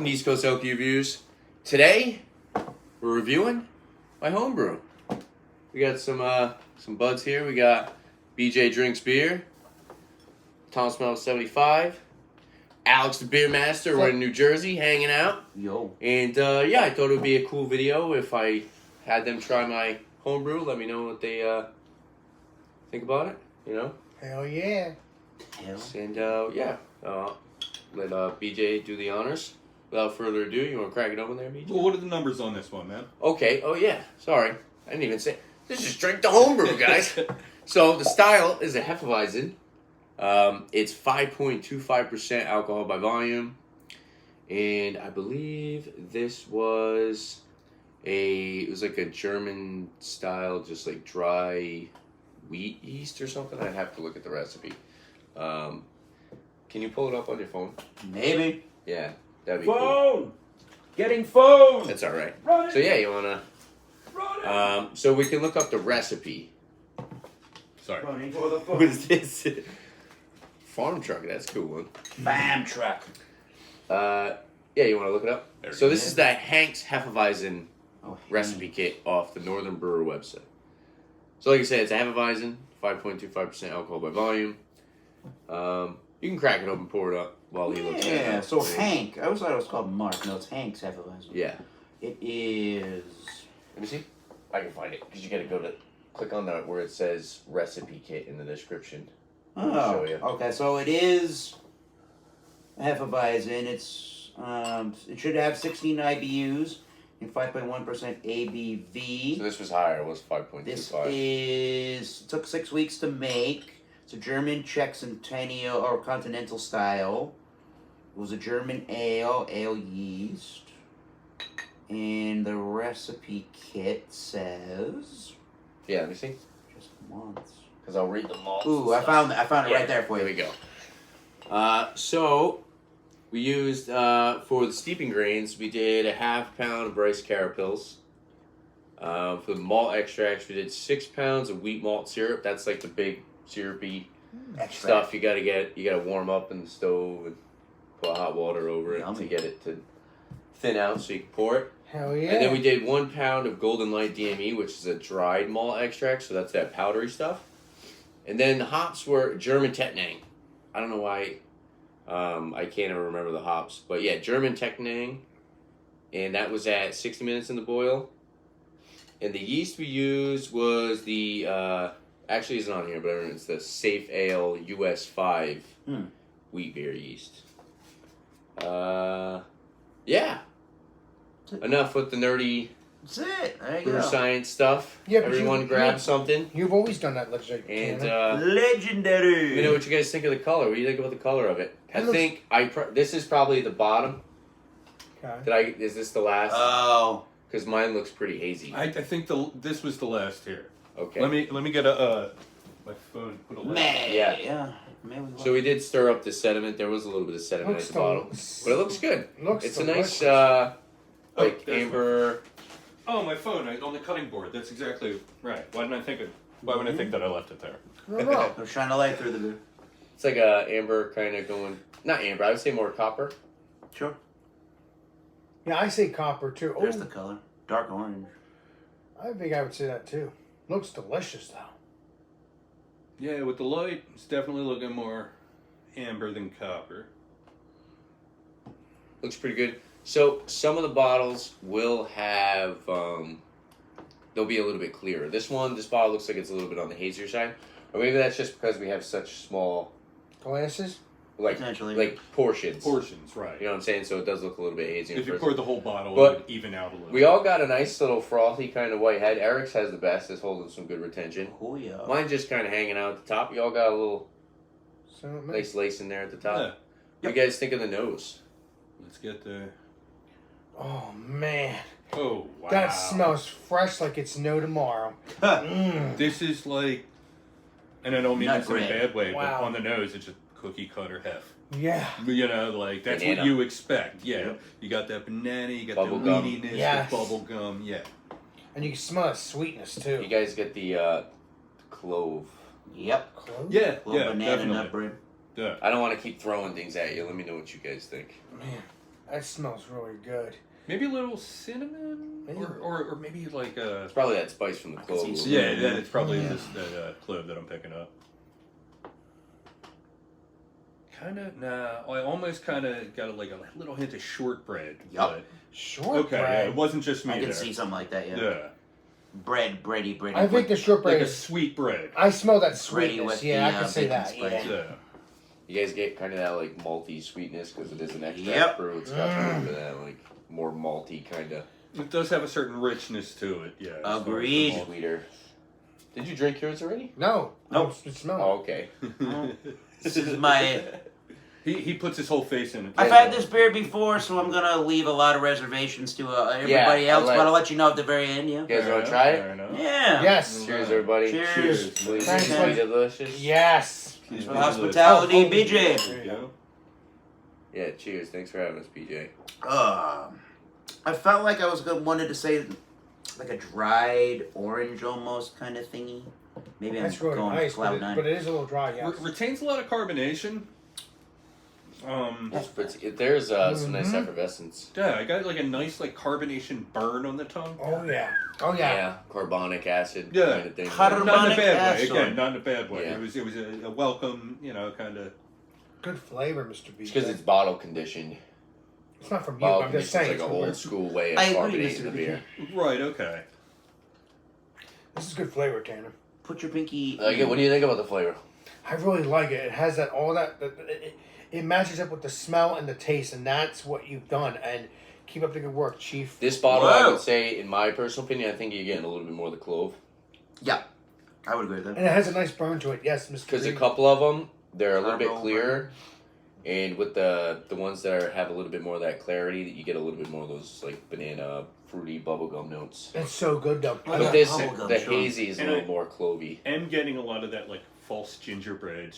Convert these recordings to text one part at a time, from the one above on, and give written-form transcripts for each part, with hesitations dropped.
Welcome to East Coast Reviews. Today, we're reviewing my homebrew. We got some buds here. We got BJ Drinks Beer, Tom Smells 75, Alex the Beer Master. We're in New Jersey, hanging out. Yo. And yeah, I thought it would be a cool video if I had them try my homebrew. Let me know what they think about it. You know. Hell yeah. And yeah, let BJ do the honors. Without further ado, you want to crack it open there, BJ? Well, what are the numbers on this one, man? Okay. Oh yeah. Sorry, I didn't even say. Let's just drink the homebrew, guys. So the style is a Hefeweizen. It's 5.25% alcohol by volume, and I believe this was it was like a German style, just like dry wheat yeast or something. I'd have to look at the recipe. Can you pull it up on your phone? Maybe. Yeah, that'd be Phone! cool. Getting phone! That's all right. Run So yeah, you wanna? So we can look up the recipe. Sorry. Running for the What phone. is this? Farm truck. That's a cool one. Bam truck. Yeah, you want to look it up? There So you this go. is the Hank's Hefeweizen Oh, recipe kit off the Northern Brewer website. So like I said, it's a Hefeweizen, 5.25% alcohol by volume. You can crack it open, pour it up while he looks at it. Yeah, so Hank. I always thought it was called Mark. No, it's Hank's Hefeweizen. Yeah. It is. Let me see. I can find it because you got to go to click on that where it says recipe kit in the description. Oh, show you. okay. So it is Hefeweizen. It's it should have 16 IBUs and 5.1% ABV. So this was higher. It was 5.25. This is took 6 weeks to make. It's a German Czech Centennial or Continental style. It was a German ale yeast, and the recipe kit says Yeah, let me see. just months. Because I'll read the malts. Ooh, I found it right there for you. There we go. So we used for the steeping grains, we did a half pound of rice carapils. For the malt extracts, we did 6 pounds of wheat malt syrup. That's like the big syrupy stuff you gotta warm up in the stove and put hot water over it Yummy. to get it to thin out so you can pour it. Hell yeah. And then we did 1 pound of Golden Light DME, which is a dried malt extract, so that's that powdery stuff. And then the hops were German Tettnang. I don't know why I can't ever remember the hops, but yeah, German Tettnang, and that was at 60 minutes in the boil. And the yeast we used was the actually it's not on here, but it's the Safe Ale US 5 wheat beer yeast. Yeah. Enough with the nerdy That's it. There you brew go. science stuff. Yeah, but Everyone grab something. You've always done that, legendary. And Legendary. let me know what you guys think of the color. What do you think about the color of it? I It looks- think this is probably the bottom. Okay. Is this the last? Oh. Because mine looks pretty hazy. I think this was the last here. Okay. Let me get my phone. Put a Man. Yeah. Maybe So we did stir up the sediment. There was a little bit of sediment Looks at the bottom, but it looks good. Looks It's a nice delicious. like there's amber. Oh, my phone on the cutting board. That's exactly right. Why would I think that I left it there? I don't know. I'm trying to light through the beer. It's like a amber kind of going. Not amber. I would say more copper. Sure. Yeah, I say copper too. There's Oh, the color. Dark orange. I think I would say that too. Looks delicious though. Yeah, with the light, it's definitely looking more amber than copper. Looks pretty good. So some of the bottles will have they'll be a little bit clearer. This bottle looks like it's a little bit on the hazier side, or maybe that's just because we have such small Glasses? Potentially. like portions. Portions, right. You know what I'm saying? So it does look a little bit hazy. If you first. poured the whole bottle, But it would even out a little. We all got a nice little frothy kind of white head. Eric's has the best. It's holding some good retention. Oh, yeah. Mine just kind of hanging out at the top. You all got a little So nice lace in there at the top. Yeah. What do you guys think of the nose? Let's get the. Oh man. Oh, wow. That smells fresh like it's no tomorrow. This is like, and I don't mean Not this in a great. bad way, Wow. but on the nose, it's just cookie cutter hef. Yeah. You know, like, that's Banana. what you expect. Yeah. Yep. You got that banana, you got Bubble the gum. weediness, Yes. the bubble gum, yeah. And you can smell the sweetness You too. guys get the clove. Yep. Clove? Yeah, Little yeah, banana definitely. nut bread. Yeah. I don't want to keep throwing things at you. Let me know what you guys think. Man. That smells really good. Maybe a little cinnamon, Maybe. or maybe like a. It's probably that spice from the clove. see some- Yeah, it's probably Yeah. that clove that I'm picking up. Kind of, nah. I almost kind of got a little hint of shortbread. Yup. Shortbread. Okay, yeah, it wasn't just me I can there. see something like that. Yeah. Yeah, Bready. I think the shortbread like a is. sweet bread. I smell that Bready sweetness. with Yeah, I the, can say bacon that. spice. Yeah. Yeah. You guys get kind of that like malty sweetness because it is an extract Yep. brew. It's got a little bit of that like more malty kind of. It does have a certain richness to it. Yeah. as far as the Agreed. malt. Sweeter. Did you drink yours already? No. Nope. It smells. Oh, okay. This is my. He puts his whole face in it. I've had this beer before, so I'm gonna leave a lot of reservations to everybody else. But I'll let you know at the very end. Yeah. You guys Fair want enough, to try it? fair enough. Yeah. Yes. Cheers, everybody. Cheers. Please, Thanks, be buddy. delicious. Yes. Thanks for the hospitality, Oh, BJ. There you go. Yeah, cheers. Thanks for having us, BJ. I felt like wanted to say like a dried orange almost kind of thingy. Maybe I'm That's really going nice, cloud nine. but it is a little dry. Yes. Retains a lot of carbonation. There's some nice Mhm. effervescence. Yeah, I got like a nice like carbonation burn on the tongue. Oh yeah. Oh yeah. Yeah, carbonic acid Yeah. kind of thing. Carbon- Not in a bad acid. way. Again, not in a bad way. Yeah. It was a welcome, kind of. Good flavor, Mr. B. It's because it's bottle conditioned. It's not from you. Bottle I'm just conditioned is saying. like an it's old school way of I agree, carbonating Mr. the B. beer. Right. Okay. This is good flavor, Tanner. Put your pinky. What do you think about the flavor? I really like it. It has that it matches up with the smell and the taste, and that's what you've done. And keep up the good work, Chief. This bottle, I Wow. would say, in my personal opinion, I think you're getting a little bit more of the clove. Yeah, I would agree with that. And it has a nice burn to it. Yes, Mr. Because a B. couple of them, they're a little bit Caramel clearer. And with the ones that have a little bit more of that clarity, that you get a little bit more of those like banana, fruity bubblegum notes. It's so good though. Oh, But yeah, this, bubblegum, the sure. hazy is a And little more clovey. And getting a lot of that like false gingerbread,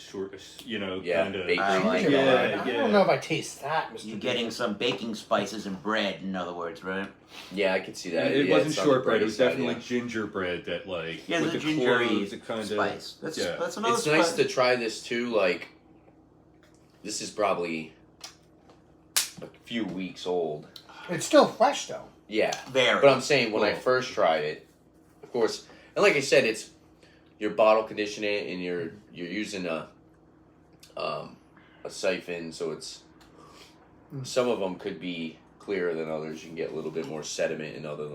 Yeah, kind of. bakery. I like Gingerbread. it. I don't know if I taste that, Mr. You're B. getting some baking spices and bread, in other words, right? Yeah, I could see that. It Yeah, wasn't it's on the shortbread. It bready was side, definitely yeah. gingerbread that like Yeah, with the the gingery cloves, it kind of spice. That's yeah. that's another It's nice spice. to try this too. Like, this is probably a few weeks old. It's still fresh though. Yeah, Very. but I'm saying when I Cool. first tried it, of course, and like I said, it's you're bottle conditioning it, and you're using a siphon, so it's some of them could be clearer than others. You can get a little bit more sediment in other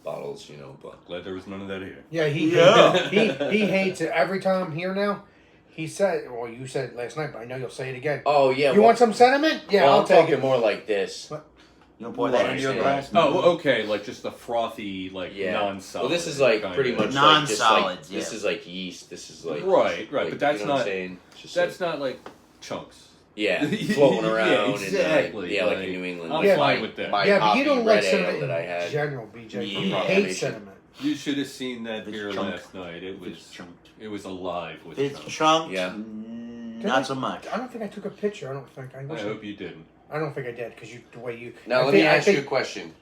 bottles, But Glad there was none of that here. Yeah, Yeah. he hates it. Every time I'm here now, he said, well, you said it last night, but I know you'll say it again. oh yeah, You want some sediment? Yeah, well, I'll I'm take talking it. more like this. You want to pour that Well, into your I glass? understand. Oh, okay, like just the frothy, like Yeah. non-solid. Well, this is like kind pretty of- much like just like Non-solids, this yeah. is like yeast. This is like Right, like, but that's you know what I'm not saying? It's just that's like, not like chunks. yeah, floating Yeah, around. exactly, And, like like, in New England. I'm like fine my, with that. My Yeah, but coffee you don't red like ale cinnamon that I in had. general, BJ. You Yeah. hate Combination. cinnamon. You should have seen that It's beer chunk. last night. It It's was chunked. it was alive with It's chunks. chunked. Yeah. Not so much. I don't think I took a picture. I don't think I. I Wish hope you didn't. I don't think I did because the way you. Now I let think- me I ask you a think- question.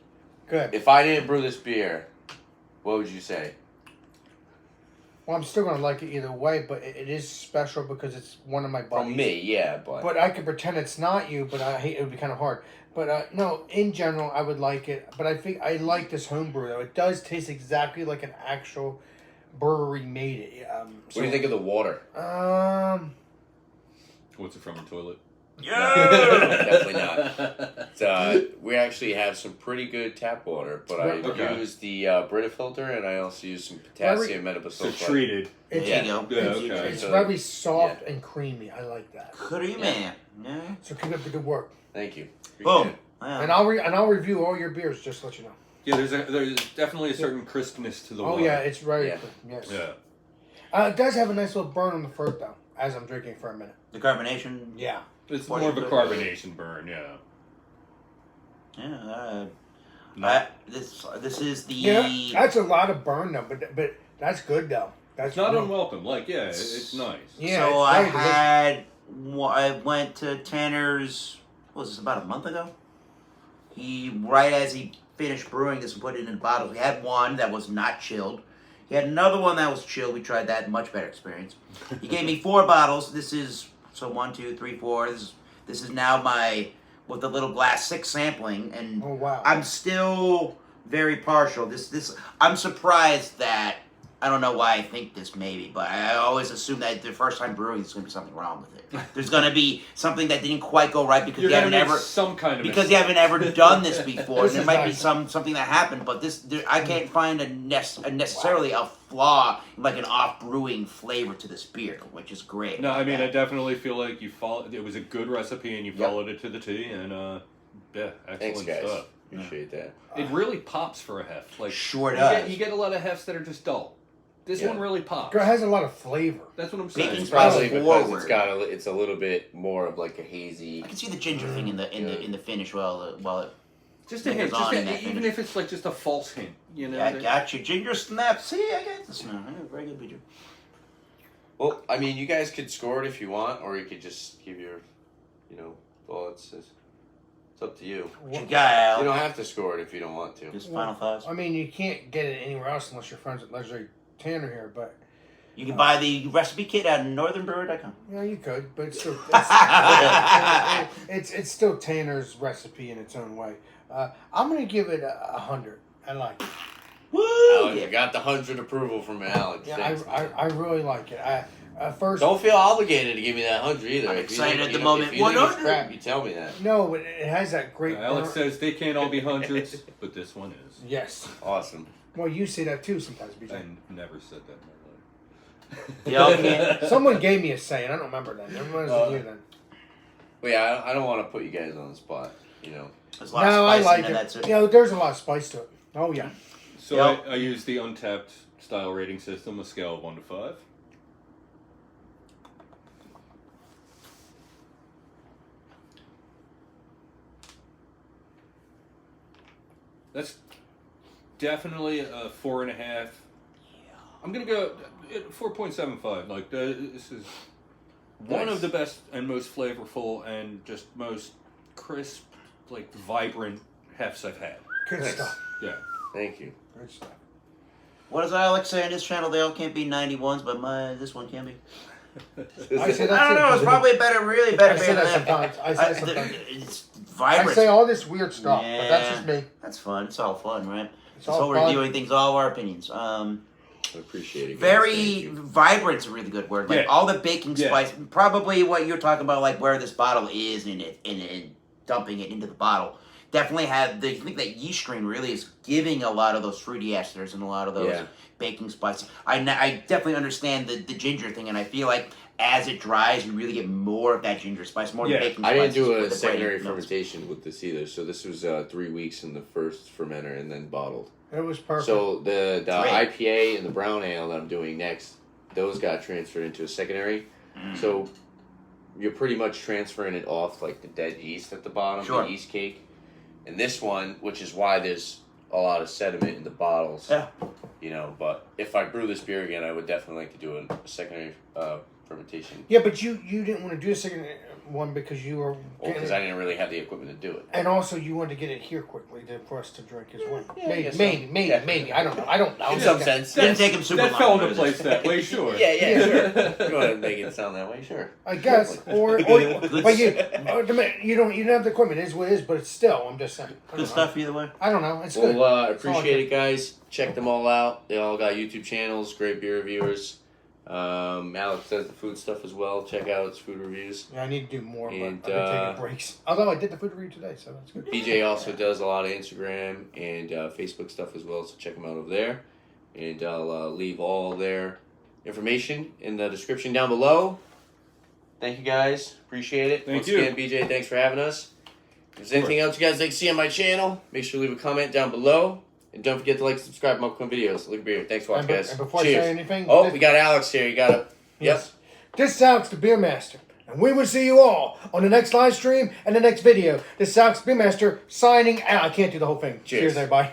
Good. If I didn't brew this beer, what would you say? Well, I'm still gonna like it either way, but it is special because it's one of my buddies. From me, yeah, But I could pretend it's not you, but I hate it would be kind of hard. But no, in general, I would like it. But I think I like this homebrew though. It does taste exactly like an actual brewery made it. What do you think of the water? What's it from a toilet? Definitely not. We actually have some pretty good tap water, but I Okay. use the Brita filter, and I also use some potassium So metabosulfite. treated. It's, There you go. Yeah, It's- okay. it's So, very soft and creamy. I like that. Creamy. Yeah. So keep up the good work. Thank you. Appreciate Boom. it. Yeah. And I'll review all your beers just to let you know. Yeah, there's definitely a certain crispness to the Oh water. yeah, it's very Yeah. yes. Yeah. It does have a nice little burn on the throat though, as I'm drinking for a minute. The carbonation. Yeah. It's What more is of a it? carbonation burn, yeah. Yeah. Not, This is the. Yeah, that's a lot of burn though, but that's good though. That's it's not real- unwelcome. Like, yeah, it's nice. Yeah, So it's I very delicious. I went to Tanner's. What was this, about a month ago? Right as he finished brewing this and put it in bottles. He had one that was not chilled. He had another one that was chilled. We tried that. Much better experience. He gave me 4 bottles. This is 1, 2, 3, 4. This is now my with the little glass 6 sampling, and Oh wow. I'm still very partial. This I'm surprised that I don't know why I think this maybe, but I always assume that the first time brewing there's going to be something wrong with it. There's going to be something that didn't quite go right because You're you gonna haven't make ever some kind of because mistake. you haven't ever done this before. This There is might be nice. something that happened, but I can't find necessarily a flaw in like an off brewing flavor to this beer, which is great. No, I mean, I Yeah. definitely feel like you followed. It was a good recipe, and you Yep. followed it to the T. And yeah, excellent Thanks, guys. stuff. Appreciate that. It really pops for a hef. Like Sure you does. you get a lot of hefs that are just dull. This Yeah. one really pops. It has a lot of flavor. That's what I'm saying. Baking It's probably spice because forward. it's a little bit more of like a hazy. I can see the ginger thing in the finish while it. Just a Lingers hint, on in that even finish. if it's like just a false hint, you know. Yeah, I that- got you. Ginger snap. See, I got this now. Yeah, very good beer. Well, I mean, you guys could score it if you want, or you could just give your, thoughts. It's up to you. What you got, Al? You don't have to score it if you don't want to. Just final thoughts. I mean, you can't get it anywhere else unless you're friends with Leslie Tanner here, but You can buy the recipe kit at northernbrewer.com. yeah, you could, but it's still it's still Tanner's recipe in its own way. I'm gonna give it 100. I like it. Woo! Alex, Yeah. you got the 100 approval from Alex. Yeah, Thanks. I really like it. First, Don't feel obligated to give me that 100 either. I'm If you excited think- at the if moment. you think it's 100. crap, you tell me that. no, but it has that great. Alex burn- says they can't all be hundreds, but this one is. yes. Awesome. Well, you say that too sometimes, I BJ. never said that in Yeah, my okay. life. Someone gave me a say, and I don't remember that. Everyone was you then. But yeah, I don't want to put you guys on the spot. There's a lot No, of I spice like in there, it. that's it. You know, there's a lot of spice to it. Oh yeah. So Yep. I use the Untapped style rating system, a scale of 1 to 5. That's definitely a 4.5. I'm gonna go at 4.75. Like this is one Nice. of the best and most flavorful and just most crisp, like vibrant hefs I've had. Good Nice. stuff. Yeah. Thank you. Good stuff. What does Alex say on this channel? They all can't be 91s, but this one can be. I say I that's don't know. It's probably really better I say beer that than sometimes. I say that sometimes. It's I vibrant. say all this weird stuff, but that's just me. That's fun. It's all fun, right? It's It's all all fun. reviewing things, all our opinions. I appreciate it. guys. Very Thank you. vibrant's a really good word. Like Yeah. all the baking Yeah. spice, probably what you're talking about, like where this bottle is and dumping it into the bottle. Definitely I think that yeast strain really is giving a lot of those fruity esters and a lot of those Yeah. baking spices. I definitely understand the ginger thing, and I feel like as it dries, you really get more of that ginger spice, more of Yeah. the baking I spices. didn't do a with the secondary breading notes. fermentation with this either, so this was 3 weeks in the first fermenter and then bottled. It was perfect. So the Great. IPA and the brown ale that I'm doing next, those got transferred into a secondary. So you're pretty much transferring it off like the dead yeast at the bottom, Sure. the yeast cake. And this one, which is why there's a lot of sediment in the bottles. Yeah. But if I brew this beer again, I would definitely like to do a secondary fermentation. yeah, but you didn't want to do a second one because you were Because I didn't really have the equipment to do it. and also you wanted to get it here quickly for us to drink as well. Yeah, I maybe, guess so. maybe, Yeah. maybe. I don't know. I don't know. In some sense. Didn't take him super That long. fell but into it place was- that way, sure. Yeah, sure. Go ahead and make it sound that way, sure. I guess, or but you don't have the equipment. It is what it is, but it's still. I'm just saying. I don't Good know. stuff either way. I don't know. It's good. Well, It's all appreciate good. it, guys. Check them all out. They all got YouTube channels, great beer reviewers. Alex does the food stuff as well. Check out his food reviews. Yeah, I need to do more, but And, I've been taking breaks. Although I did the food review today, so that's good. BJ also does a lot of Instagram and Facebook stuff as well, so check them out over there. And I'll leave all their information in the description down below. Thank you, guys. Appreciate it. Thank Once you. again, BJ, thanks for having us. If there's anything else you guys like to see on my channel, make sure to leave a comment down below. And don't forget to like and subscribe to my upcoming videos. Look beer. Thanks for watching, guys. And before Cheers. I say anything, Oh, we got Alex here. You got to. Yep. yes. This is Alex the Beer Master, and we will see you all on the next live stream and the next video. This is Alex the Beer Master signing out. I can't do the whole thing. Cheers. Cheers everybody.